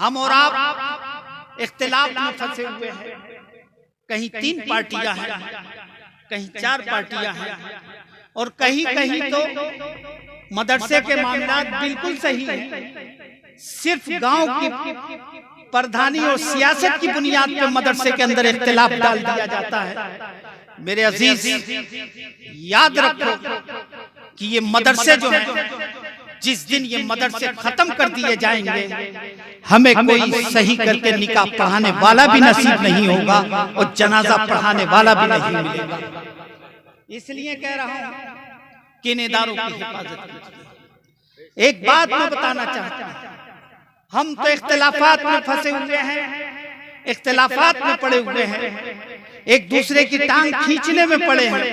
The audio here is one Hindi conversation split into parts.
हम और आप इख्तिलाफ में फंसे हुए हैं। कहीं 3 पार्टियां हैं, कहीं 4 पार्टियां हैं, और कहीं कहीं तो मदरसे के मामला बिल्कुल सही है। सिर्फ गांव की प्रधानी और सियासत की बुनियाद पर मदरसे के अंदर इख्तिलाफ डाल दिया जाता है। मेरे अजीज, याद रखो कि ये मदरसे जो है, जिस दिन ये मदरसे खत्म कर दिए जाएंगे, हमें कोई सही करके निकाह पढ़ाने वाला भी नसीब नहीं होगा और जनाजा पढ़ाने वाला भी नहीं मिलेगा। इसलिए कह रहा हूं कि इन इदारों की हिफाजत कीजिए। एक बात मैं बताना चाहता हूं, हम तो इख्तिलाफात में फंसे हुए हैं, इख्तिलाफात में पड़े हुए हैं, एक दूसरे की टांग खींचने में पड़े हैं।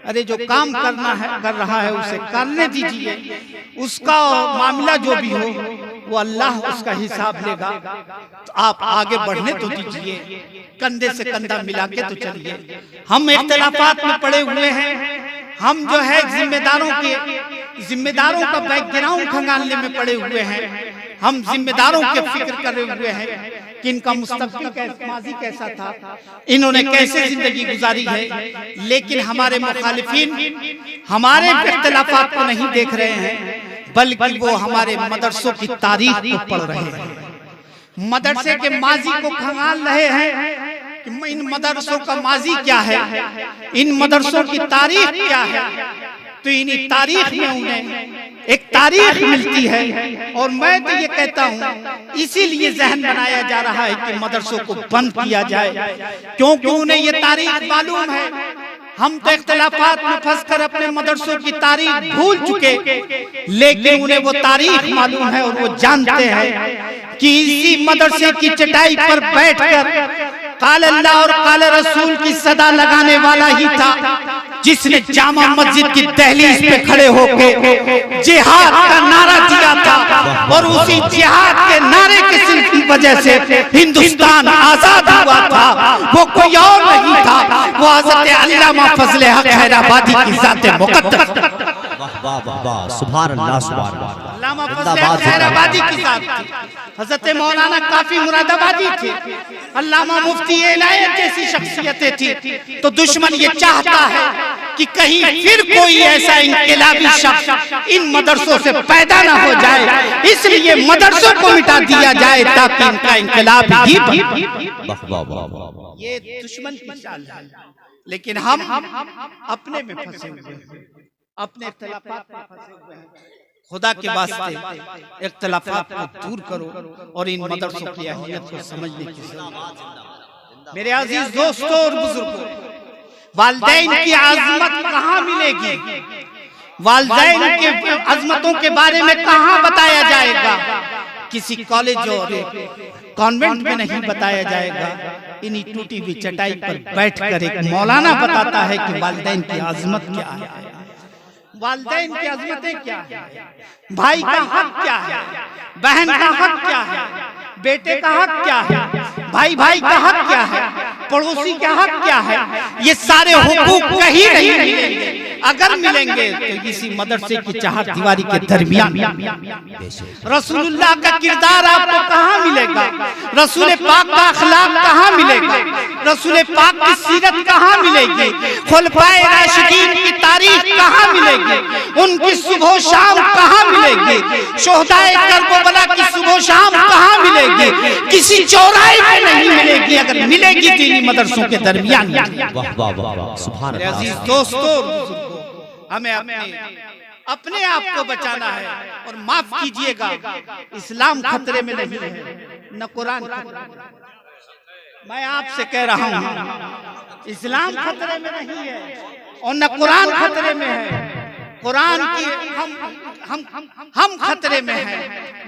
अरे जो काम करना है कर रहा है उसे करने दीजिए, उसका मामला जो भी हो वो अल्लाह उसका हिसाब लेगा। तो आप आगे बढ़ने तो दीजिए, कंधे से कंधा मिला के तो चलिए। हम इख्तिलाफात में पड़े हुए हैं, हम जो है जिम्मेदारों का बैकग्राउंड खंगालने में पड़े हुए हैं, हम जिम्मेदारों के फिक्र करे हुए हैं कि इनका मुस्तकबिल माजी कैसा था, इन्होंने कैसे जिंदगी गुजारी है। लेकिन हमारे मुखालिफिन हमारे इख्तिलाफात को नहीं देख रहे हैं, बल्कि वो हमारे मदरसों की तारीख को पढ़ रहे हैं, मदरसे के माजी को खंगाल रहे हैं कि इन मदरसों का माजी क्या है, इन मदरसों की तारीख क्या है। तो इन तारीख में उन्हें एक तारीख मिलती है, और मैं तो ये कहता हूँ इसीलिए जहन बनाया जा रहा है कि मदरसों को बंद किया जाए, क्योंकि उन्हें ये तारीख मालूम है। हम तो इख्तिलाफात में फंसकर अपने मदरसों की तारीख भूल चुके, लेकिन उन्हें वो तारीख मालूम है और वो जानते हैं कि इसी मदरसे की चटाई पर बैठकर काल अल्लाह और काल रसूल की सदा लगाने वाला ही था जिसने जामा मस्जिद की दहलीज पे खड़े होकर जिहाद का नारा दिया था, और उसी जिहाद के नारे की वजह से हिंदुस्तान आजाद हुआ था। वो कोई और नहीं था, वो हज़रत अल्लामा फजले हक हैदराबादी की ज़ात मुक़द्दस, सुभान अल्लाह, सुभान अल्लाह, अल्लामा फजले हक हैदराबादी की ज़ात थी। हज़रत मौलाना काफी मुरादाबादी थे, अल्लामा मुफ्ती इनायत जैसी शख्सियतें थी। तो दुश्मन ये चाहता है कि कहीं फिर कोई ऐसा इनकलाबी शख्स इन मदरसों से पैदा ना हो जाए, इसलिए मदरसों को मिटा दिया जाए ताकि इनका इनकलाब ही ये दुश्मन की चाल है। लेकिन हम अपने में फंसे हुए हैं, अपने इख्तिलाफात में फंसे हुए हैं। खुदा के वास्ते इख्तिलाफात को दूर करो और इन मदरसों की अहमियत को समझने की जरूरत है। मेरे अजीज दोस्तों और बुजुर्गों, वालिदैन की अजमत कहाँ मिलेगी? वालिदैन के अजमतों के बारे में कहाँ बताया जाएगा? किसी कॉलेज और कॉन्वेंट में नहीं बताया जाएगा। इन्हीं टूटी हुई चटाई पर बैठकर एक मौलाना बताता है कि वालिदैन की अजमत क्या है, वालिदैन की अजमतें क्या है, भाई का हक क्या है, बहन का हक क्या है, बेटे का हक क्या है, भाई भाई का हक क्या है, पड़ोसी का हक क्या है। ये सारे हुकूक कहीं नहीं मिलेंगे। अगर मिलेंगे तो इसी मदरसे की चार दीवारी के दरमियान। रसूलुल्लाह का किरदार आपको कहाँ मिलेगा? रसूल पाक का अखलाक कहाँ मिलेगा? रसूल पाक की सीरत कहाँ मिलेगी? खुलफाए राशिदीन की तारीख कहाँ मिलेगी? उनकी सुबह शाम कहाँ मिलेगी? शोहदाए करबला की सुबह शाम कहाँ मिलेगी? किसी चौराहे पे नहीं मिलेगी। अगर मिलेगी तो इन्हीं मदरसों के दरमियान। दोस्तों, हमें अपने आप को बचाना है। और माफ कीजिएगा, इस्लाम खतरे में नहीं है, न कुरान खतरे में। मैं आपसे कह रहा हूँ, इस्लाम खतरे में नहीं है और न कुरान खतरे में है। कुरान की हम खतरे में है,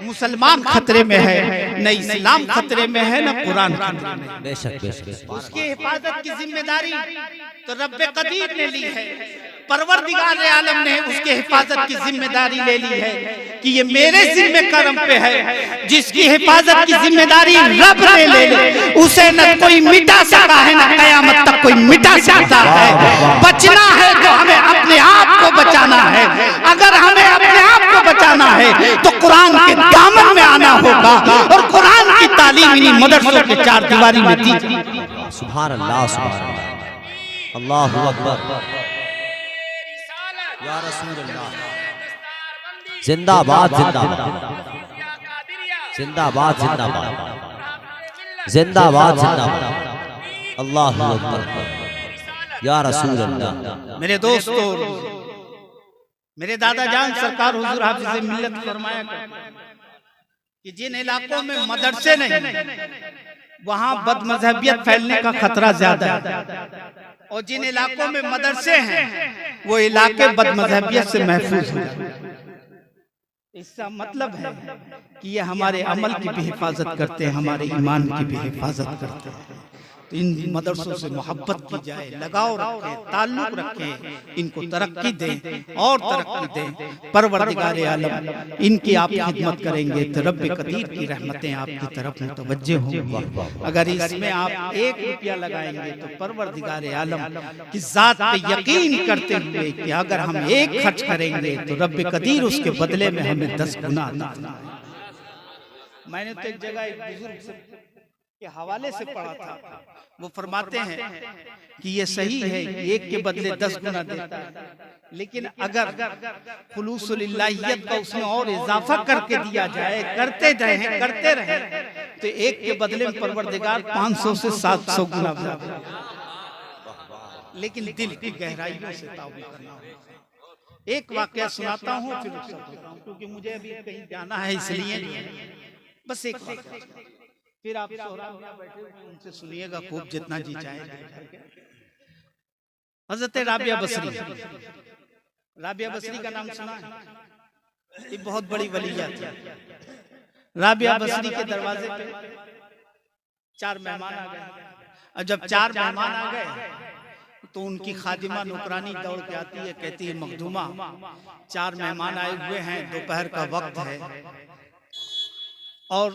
मुसलमान खतरे में है, न इस्लाम खतरे में है, न कुरान खतरे में है। बेशक बेशक। उसकी हिफाजत की जिम्मेदारी तो रब्बे कदीर ने ली है, परवरदिगार आलम ने उसके हिफाजत की जिम्मेदारी ले ली है कि ये मेरे जिम्मे करम पे है। जिसकी हिफाजत की जिम्मेदारी रब ने ले ली, उसे न कोई मिटा सकता है, न कयामत तक कोई मिटा सकता है। बचना है तो हमें अपने आप को बचाना है। अगर हमें अपने आप को बचाना है तो कुरान के दामन में आना होगा और कुरान तालीम इन्हीं मदरसों के चार दीवारी में दी। सुभान अल्लाह, सुभान अल्लाह, अल्लाहु अकबर, या रसूल अल्लाह। जिंदाबाद जिंदाबाद जिंदाबाद जिंदाबाद जिंदाबाद जिंदाबाद, अल्लाहु अकबर, या रसूल अल्लाह। मेरे दोस्तों, मेरे दादा जान सरकार हुजूर हाफिज़ मिल्लत फरमाया कि जिन इलाकों में मदरसे नहीं वहां बदमजहबियत फैलने का खतरा ज्यादा है, और जिन इलाकों में मदरसे हैं वो इलाके बदमजहबियत से महफूज हैं। इसका मतलब है कि ये हमारे अमल की भी हिफाजत करते हैं, हमारे ईमान की भी हिफाजत करते हैं। तो इन मदरसों से मोहब्बत की जाए, लगाव रखें, ताल्लुक रखें, इनको तरक्की दें और तरक्की दें। परवरदिगार आलम इनकी आप खिदमत करेंगे तो रब कदीर की रहमतें आपकी तरफ मुतवज्जे होंगी। अगर इसमें आप 1 रुपया लगाएंगे तो परवरदिगार आलम की जात पे यकीन करते हुए कि अगर हम 1 खर्च करेंगे तो रब कदीर उसके बदले में हमें 10 गुना अता फरमाएगा। मैंने तो एक जगह एक बुजुर्ग के हवाले से पढ़ा था, वो फरमाते हैं कि ये सही है, 1 के बदले 10 गुना देता है, लेकिन अगर खुलूसुलिल्लाहियत का उसमें और इजाफा करके दिया जाए, करते रहे तो 1 के बदले में परवरदिगार 500 से 700 गुना ज्यादा। लेकिन दिल की गहराइयों से ताउल करना होगा। एक वाकया सुनाता हूँ फिर क्योंकि मुझे अभी कहीं जाना है, इसलिए बस एक वाकया, फिर आप सोहराब में बैठे हुए उनसे सुनिएगा खूब, जितना जी चाहे। हजरत राबिया बसरी, राबिया बसरी का नाम सुना है? ये बहुत बड़ी वलिया थी। राबिया बसरी के दरवाजे पे 4 मेहमान आ गए, और जब 4 मेहमान आ गए तो उनकी खादिमा नौकरानी दौड़ के आती है, कहती है मखदूमा 4 मेहमान आए हुए हैं, दोपहर का वक्त है और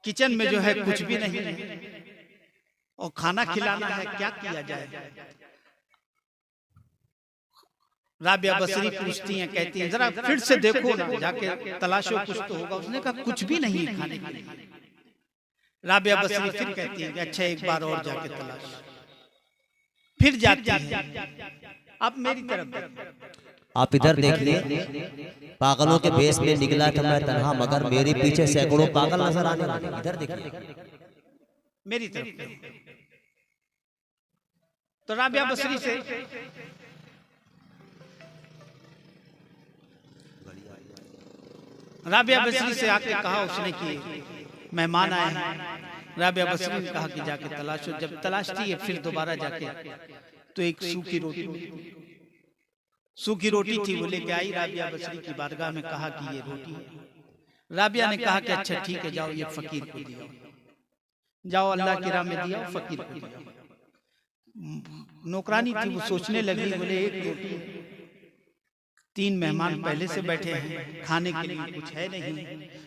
किचन में जो है कुछ भी नहीं है और खाना खिलाना है, क्या किया जाए? राबिया बसरी पूछती हैं, कहती हैं जरा फिर से देखो ना, जाके तलाशो, कुछ तो होगा। उसने कहा कुछ भी नहीं है खाने के लिए। राबिया बसरी फिर कहती हैं कि अच्छा एक बार और जाके तलाश। फिर जाती है। आप मेरी तरफ आप इधर देखिए, पागलों के बेस में निकला था मैं तन्हा, मगर मेरे पीछे सैकड़ों पागल नजर आने वाले। इधर देखिए मेरी तरफ। तो राबिया बसरी से आके कहा उसने कि मेहमान आए हैं। राबिया बसरी ने कहा कि जाके तलाशो। जब तलाशती है फिर दोबारा जाके तो एक सूखी रोटी थी, वो लेके आई राबिया बसरी की बारगाह में, कहा कि ये रोटी है। राबिया ने कहा कि अच्छा ठीक है, जाओ ये फकीर को दियो, जाओ अल्लाह की राह में दिया, फकीर को दिया। नौकरानी थी, वो सोचने लगी, बोले 1 रोटी, 3 मेहमान पहले से बैठे हैं, खाने के लिए कुछ है नहीं,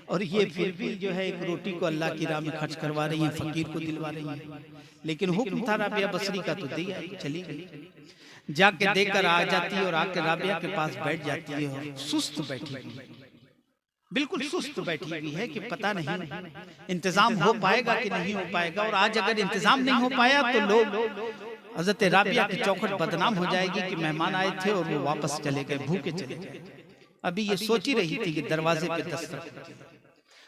और ये फिर भी जो है 1 रोटी को अल्लाह की राह में खर्च करवा रही है, फकीर को दिलवा रही है। लेकिन हुक्म था राबिया बसरी का तो दिया, चली गई। जाके देकर आ जाती है और आके राबिया के पास बैठ जाती है और सुस्त बैठी हुई, बिल्कुल सुस्त बैठी हुई है कि पता नहीं इंतजाम हो पाएगा कि नहीं हो पाएगा। और आज अगर इंतजाम नहीं हो पाया तो लोग हजरत राबिया की चौखट बदनाम हो जाएगी कि मेहमान आए थे और वो वापस चले गए, भूखे चले गए। अभी ये सोच ही रही थी कि दरवाजे पे दस्तक,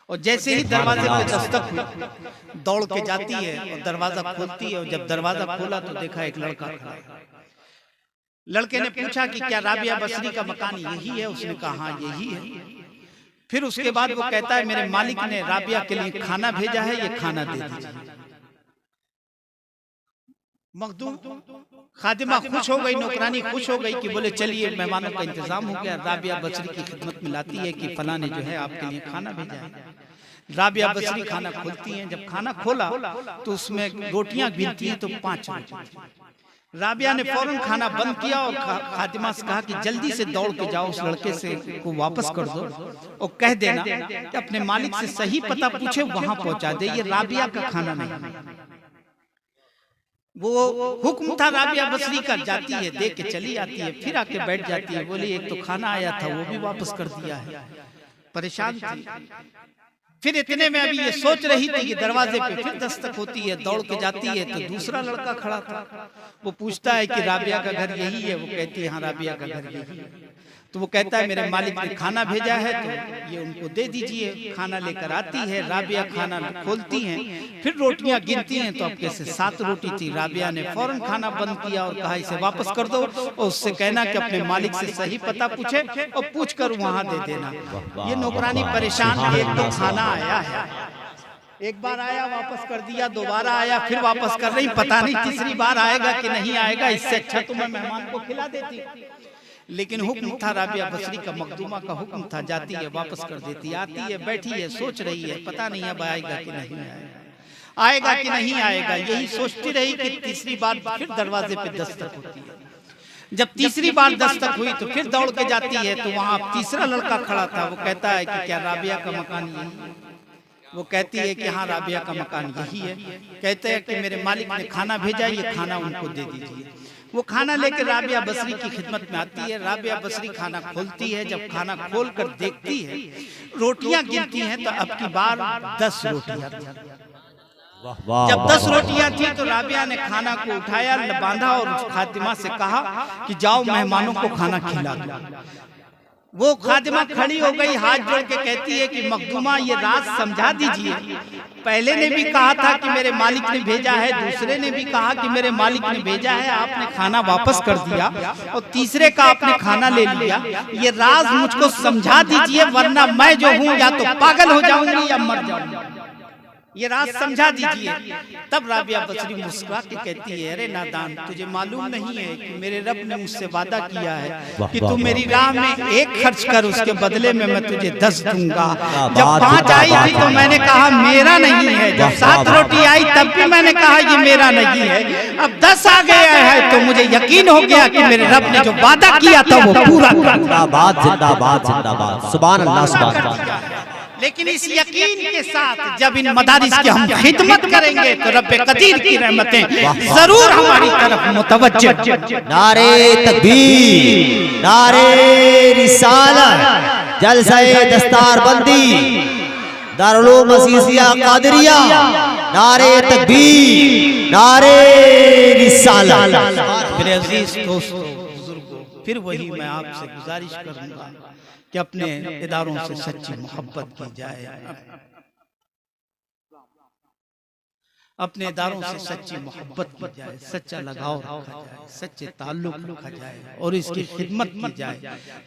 और जैसे ही दरवाजे पे दस्तक हुई दौड़ के जाती है और दरवाजा खोलती है। और जब दरवाजा खोला तो देखा एक लड़का खड़ा है। लड़के ने पूछा कि क्या राबिया बसरी का मकान यही है? उसने कहा हाँ यही है। फिर उसके बाद वो कहता है मेरे मालिक ने राबिया के लिए खाना भेजा है, ये खाना दे दीजिए। मखदूम खादिमा खुश हो गई, नौकरानी खुश हो गई कि बोले चलिए मेहमानों का इंतजाम हो गया। राबिया बसरी की खिदमत में लाती है कि फलां ने जो है आपके लिए खाना भेजा है। राबिया बसरी खाना खोलती हैं। जब खाना खोला तो उसमें रोटियां गिनती हैं तो 5 रोटी। राबिया ने फौरन खाना बंद किया और खादिमा से कहा कि जल्दी से दौड़ के जाओ, उस लड़के से को वापस कर दो और कह देना कि अपने मालिक से सही पता पूछे वहां पहुंचा दे, ये राबिया का खाना नहीं। वो हुक्म था राबिया बसरी का, जाती है दे के चली आती है, फिर आके बैठ जाती है। बोली एक तो खाना आया था वो भी वापस कर दिया है। परेशान थी। फिर इतने में अभी ये सोच रही थी कि दरवाजे पे फिर दस्तक होती है, दौड़ के जाती है तो दूसरा लड़का खड़ा था। वो पूछता है कि राबिया का घर यही है? वो कहती है हाँ राबिया का घर यही है। तो वो कहता है मेरे मालिक ने खाना भेजा है तो ये उनको दे दीजिए। खाना लेकर आती है, राबिया खाना खोलती हैं, फिर रोटियां गिनती हैं तो अब कैसे 7 रोटी थी। राबिया ने फौरन खाना बंद किया और कहा इसे वापस कर दो और उससे कहना कि अपने मालिक से सही पता पूछे और पूछ कर वहां दे देना। ये नौकरानी परेशान, एक तो खाना आया है, एक बार आया वापस कर दिया, दोबारा आया फिर वापस कर रही, पता नहीं तीसरी बार आएगा कि नहीं आएगा, इससे अच्छा तो मैं मेहमान को खिला देती। लेकिन हुक्म था राबिया बसरी का, मखदूमा का हुक्म था, जाती है वापस कर देती। आती है, बैठी है, सोच रही है पता नहीं अब आएगा कि नहीं आएगा, आएगा कि नहीं आएगा, यही सोचती रही कि तीसरी बार फिर दरवाजे पे दस्तक होती है। जब तीसरी बार दस्तक हुई तो फिर दौड़ के जाती है तो वहां तीसरा लड़का खड़ा था। वो कहता है कि क्या राबिया का मकान यही है? वो कहती है कि हाँ राबिया का मकान यही है। कहते हैं कि मेरे मालिक ने खाना भेजा, ये खाना उनको दे दीजिए। वो खाना लेकर राबिया बसरी की खिदमत में आती है। राबिया बसरी खाना खोलती है, जब खाना खोल कर देखती है, रोटियां गिनती हैं तो अब की बार 10 रोटियां थी। जब 10 रोटियां थी तो राबिया ने खाना को उठाया, बांधा और उस खातिमा से कहा कि जाओ मेहमानों को खाना खिला दो। वो खातिमा खड़ी हो गई, हाथ जोड़ के कहती है कि मखदूमा ये राज समझा दीजिए। पहले ने भी कहा था कि मेरे मालिक ने भेजा है, दूसरे ने भी कहा कि मेरे मालिक ने भेजा है, आपने खाना वापस कर दिया और तीसरे का आपने खाना ले लिया। ये राज मुझको समझा दीजिए वरना मैं जो हूँ या तो पागल हो जाऊंगी या मर जाऊंगी। ये राज समझा दीजिए। तब राबिया बसरी मुस्कुरा के कहती है अरे नादान, तुझे मालूम नहीं है कि मेरे रब ने मुझसे वादा किया है कि तू मेरी राह में 1 खर्च कर, उसके बदले में मैं तुझे 10 दूंगा। जब 5 आई थी तो मैंने कहा मेरा नहीं है, जब 7 रोटी आई तब भी मैंने कहा ये मेरा नहीं है, अब 10 आ गया है तो मुझे यकीन हो गया कि मेरे रब ने जो वादा किया था वो पूरा कर। जिंदाबाद जिंदाबाद जिंदाबाद, सुभान अल्लाह सुभान अल्लाह। लेकिन इस यकीन के साथ जब इन मदारिस की हम खिदमत करेंगे तो रब्बे कदीर की रहमतें जरूर हमारी तरफ मुतवज्जह। नारे तकबीर, नारे रिसालत, जलसे दस्तारबंदी, दारुल उलूम अज़ीज़िया कादरिया, नारे तकबीर, नारे रिसालत। मेरे अजीज दोस्तों, बुजुर्गों, फिर वही मैं आपसे गुजारिश करूंगा कि अपने इदारों से सच्ची मोहब्बत की जाए, अपने इदारों से सच्ची मोहब्बत की जाए, सच्चा लगाव रखा जाए, सच्चे ताल्लुक रखा जाए और इसकी खिदमत की जाए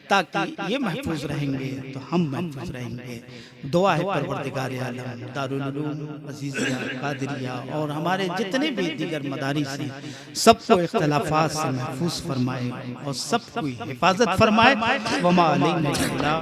ताकि ये महफूज रहेंगे तो हम महफूज रहेंगे। दुआ है परवरदिगार आलम दारुल उलूम अज़ीज़िया कादरिया और हमारे जितने भी दीगर मदारिस हैं सबको इख्तिलाफात से महफूज फरमाए और सबको हिफाजत फरमाए। वमा अलैना इल्ला